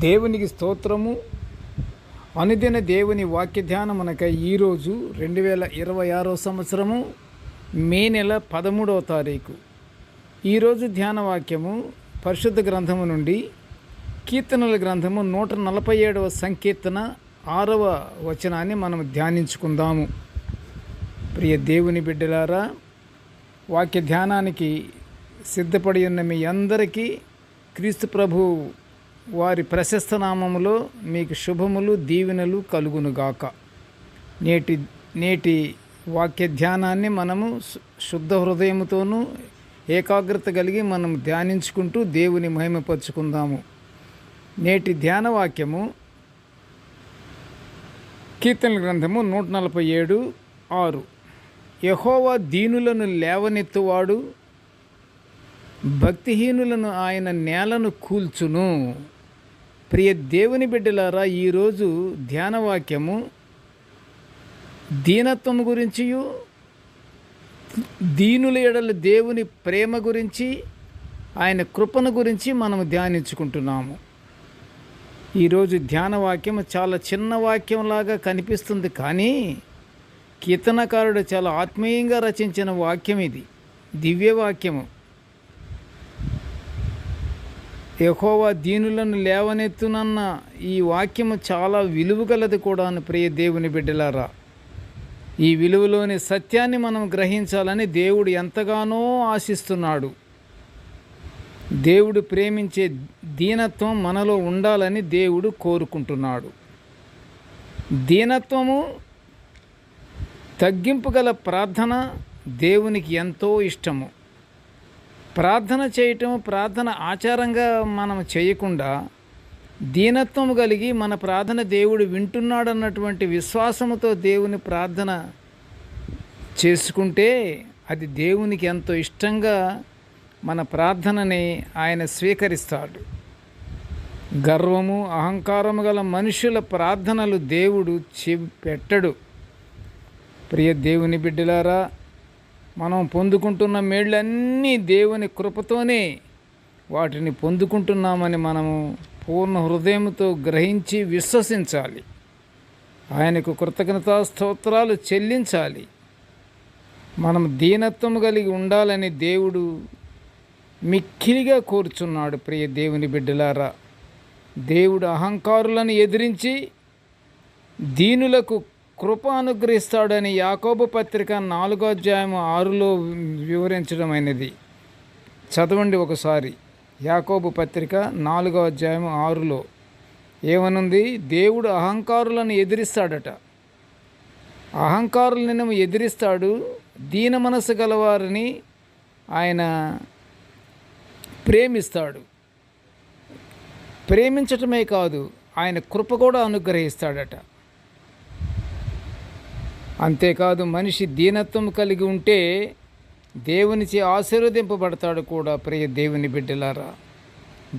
దేవునికి స్తోత్రము. అనుదిన దేవుని వాక్య ధ్యానమునకై ఈరోజు 2026 సంవత్సరము మే నెల 13వ తారీఖు. ఈరోజు ధ్యాన వాక్యము పరిశుద్ధ గ్రంథము నుండి కీర్తనల గ్రంథము 147వ సంకీర్తన 6వ వచనాన్ని మనం ధ్యానించుకుందాము. ప్రియ దేవుని బిడ్డలారా, వాక్య ధ్యానానికి సిద్ధపడి ఉన్న మీ అందరికీ క్రీస్తు ప్రభు వారి ప్రశస్త నామములో మీకు శుభములు దీవెనలు కలుగునుగాక. నేటి వాక్య ధ్యానాన్ని మనము శుద్ధ హృదయముతోనూ ఏకాగ్రత కలిగి మనం ధ్యానించుకుంటూ దేవుని మహిమపరుచుకుందాము. నేటి ధ్యాన వాక్యము కీర్తనల గ్రంథము 147:6. యెహోవా దీనులను లేవనెత్తువాడు, భక్తిహీనులను ఆయన నేలను కూల్చును. ప్రియ దేవుని బిడ్డలారా, ఈరోజు ధ్యానవాక్యము దీనత్వం గురించియు, దీనుల ఎడల దేవుని ప్రేమ గురించి, ఆయన కృపను గురించి మనము ధ్యానించుకుంటున్నాము. ఈరోజు ధ్యానవాక్యం చాలా చిన్న వాక్యంలాగా కనిపిస్తుంది, కానీ కీర్తనకారుడు చాలా ఆత్మీయంగా రచించిన వాక్యం ఇది, దివ్యవాక్యము. యెహోవా దీనులను లేవనెత్తునన్న ఈ వాక్యము చాలా విలువగలది కూడా. ప్రియ దేవుని బిడ్డలారా, ఈ విలువలోని సత్యాన్ని మనం గ్రహించాలని దేవుడు ఎంతగానో ఆశిస్తున్నాడు. దేవుడు ప్రేమించే దీనత్వం మనలో ఉండాలని దేవుడు కోరుకుంటున్నాడు. దీనత్వము, తగ్గింపు గల ప్రార్థన దేవునికి ఎంతో ఇష్టము. ప్రార్థన చేయటం, ప్రార్థన ఆచారంగా మనం చేయకుండా దీనత్వం కలిగి మన ప్రార్థన దేవుడు వింటున్నాడన్నటువంటి విశ్వాసముతో దేవుని ప్రార్థన చేసుకుంటే అది దేవునికి ఎంతో ఇష్టంగా మన ప్రార్థనని ఆయన స్వీకరిస్తాడు. గర్వము, అహంకారము గల మనుషుల ప్రార్థనలు దేవుడు పెట్టడు. ప్రియ దేవుని బిడ్డలారా, మనం పొందుకుంటున్న మేళ్ళన్నీ దేవుని కృపతోనే వాటిని పొందుకుంటున్నామని మనము పూర్ణ హృదయంతో గ్రహించి విశ్వసించాలి. ఆయనకు కృతజ్ఞతా స్తోత్రాలు చెల్లించాలి. మనం దీనత్వం కలిగి ఉండాలని దేవుడు మిక్కిలిగా కోరుచున్నాడు. ప్రియ దేవుని బిడ్డలారా, దేవుడు అహంకారులను ఎదిరించి దీనులకు కృప అనుగ్రహిస్తాడని యాకోబు పత్రిక 4:6 వివరించడమైనది. చదవండి ఒకసారి. యాకోబు పత్రిక 4:6 ఏమనుంది? దేవుడు అహంకారులను ఎదిరిస్తాడట. అహంకారులను ఎదిరిస్తాడు, దీన మనసు గలవారిని ఆయన ప్రేమిస్తాడు. ప్రేమించటమే కాదు, ఆయన కృప కూడా అనుగ్రహిస్తాడట. అంతేకాదు, మనిషి దీనత్వం కలిగి ఉంటే దేవునిచే ఆశీర్వదింపబడతాడు కూడా. ప్రియ దేవుని బిడ్డలారా,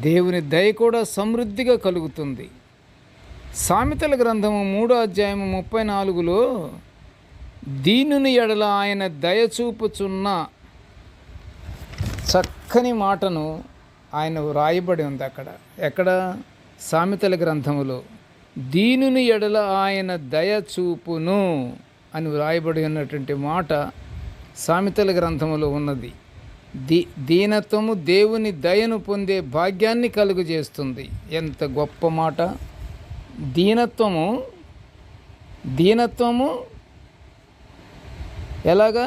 దేవుని దయ కూడా సమృద్ధిగా కలుగుతుంది. సామెతల గ్రంథము 3:34 దీనుని ఎడల ఆయన దయ చూపుచున్న చక్కని మాటను ఆయన వ్రాయబడి ఉంది. ఎక్కడ? సామెతల గ్రంథములో దీనుని ఎడల ఆయన దయ చూపును అని వ్రాయబడి ఉన్నటువంటి మాట సామెతల గ్రంథములో ఉన్నది. దీనత్వము దేవుని దయను పొందే భాగ్యాన్ని కలుగజేస్తుంది. ఎంత గొప్ప మాట! దీనత్వము ఎలాగా?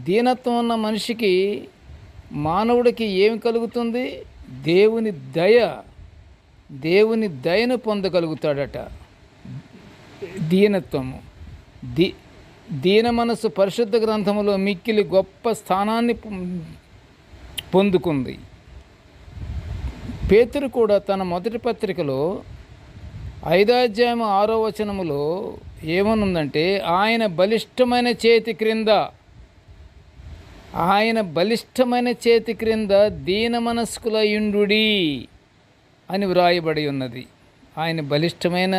దీనత్వం ఉన్న మనిషికి, మానవుడికి ఏమి కలుగుతుంది? దేవుని దయను పొందగలుగుతాడట. దీనత్వము, దీన మనసు పరిశుద్ధ గ్రంథములో మిక్కిలి గొప్ప స్థానాన్ని పొందుకుంది. పేతురు కూడా తన మొదటి పత్రికలో 5:6 ఏమనుందంటే, ఆయన బలిష్టమైన చేతి క్రింద దీన మనస్కులయుండుడి అని వ్రాయబడి ఉన్నది. ఆయన బలిష్టమైన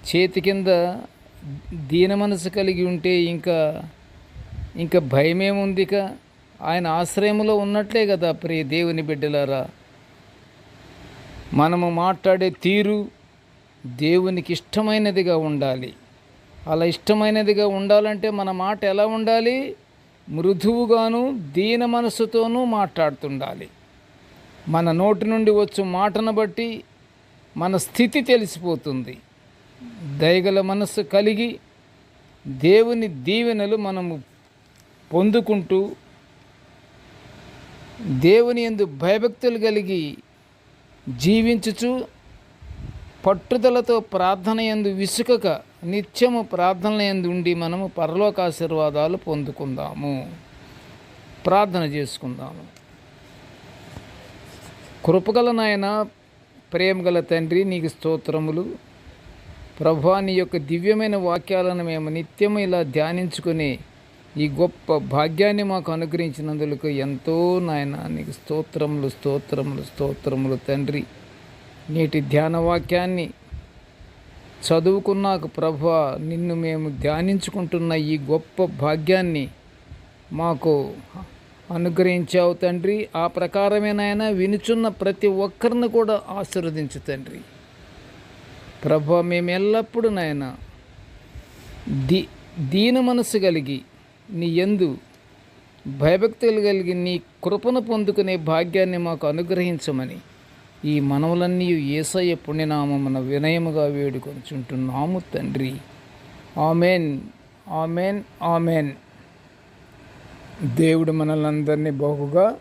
చేతి కింద దీన మనసు కలిగి ఉంటే ఇంకా భయమేముంది? ఆయన ఆశ్రయంలో ఉన్నట్లే కదా. ప్రియ దేవుని బిడ్డలారా, మనము మాట్లాడే తీరు దేవునికి ఇష్టమైనదిగా ఉండాలి. అలా ఇష్టమైనదిగా ఉండాలంటే మన మాట ఎలా ఉండాలి? మృదువుగాను దీన మనసుతోనూ మాట్లాడుతుండాలి. మన నోటి నుండి వచ్చు మాటను బట్టి మన స్థితి తెలిసిపోతుంది. దయగల మనస్సు కలిగి దేవుని దీవెనలు మనము పొందుకుంటూ దేవుని యందు భయభక్తులు కలిగి జీవించుచు పట్టుదలతో ప్రార్థన యందు విసుకక నిత్యము ప్రార్థనల యందు ఉండి మనము పరలోక ఆశీర్వాదాలు పొందుకుందాము. ప్రార్థన చేసుకుందాము. కృపగల నాయన, ప్రేమగల తండ్రి, నీకు స్తోత్రములు. ప్రభువా, నీ యొక్క దివ్యమైన వాక్యాలను మేము నిత్యము ఇలా ధ్యానించుకుని ఈ గొప్ప భాగ్యాన్ని మాకు అనుగ్రహించినందుకు ఎంతో నాయన నీకు స్తోత్రములు స్తోత్రములు స్తోత్రములు తండ్రి. నేటి ధ్యాన వాక్యాన్ని చదువుకున్నాక ప్రభువా, నిన్ను మేము ధ్యానించుకుంటున్న ఈ గొప్ప భాగ్యాన్ని మాకు అనుగ్రహించావు తండ్రి. ఆ ప్రకారమేనాయన వినుచున్న ప్రతి ఒక్కరిని కూడా ఆశీర్వదించు తండ్రి. ప్రభువా, మేము ఎల్లప్పుడూ నాయన దీన మనసు కలిగి నీ యందు భయభక్తులు కలిగి నీ కృపను పొందుకునే భాగ్యాన్ని మాకు అనుగ్రహించమని ఈ మనవులన్నీ యేసయ్య పుణ్యనామమున వినయముగా వేడుకొనుచుంటున్నాము తండ్రి. Amen, amen, amen. దేవుడు మనల్ని అందరినీ బహుగా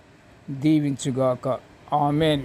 దీవించుగాక. ఆమెన్.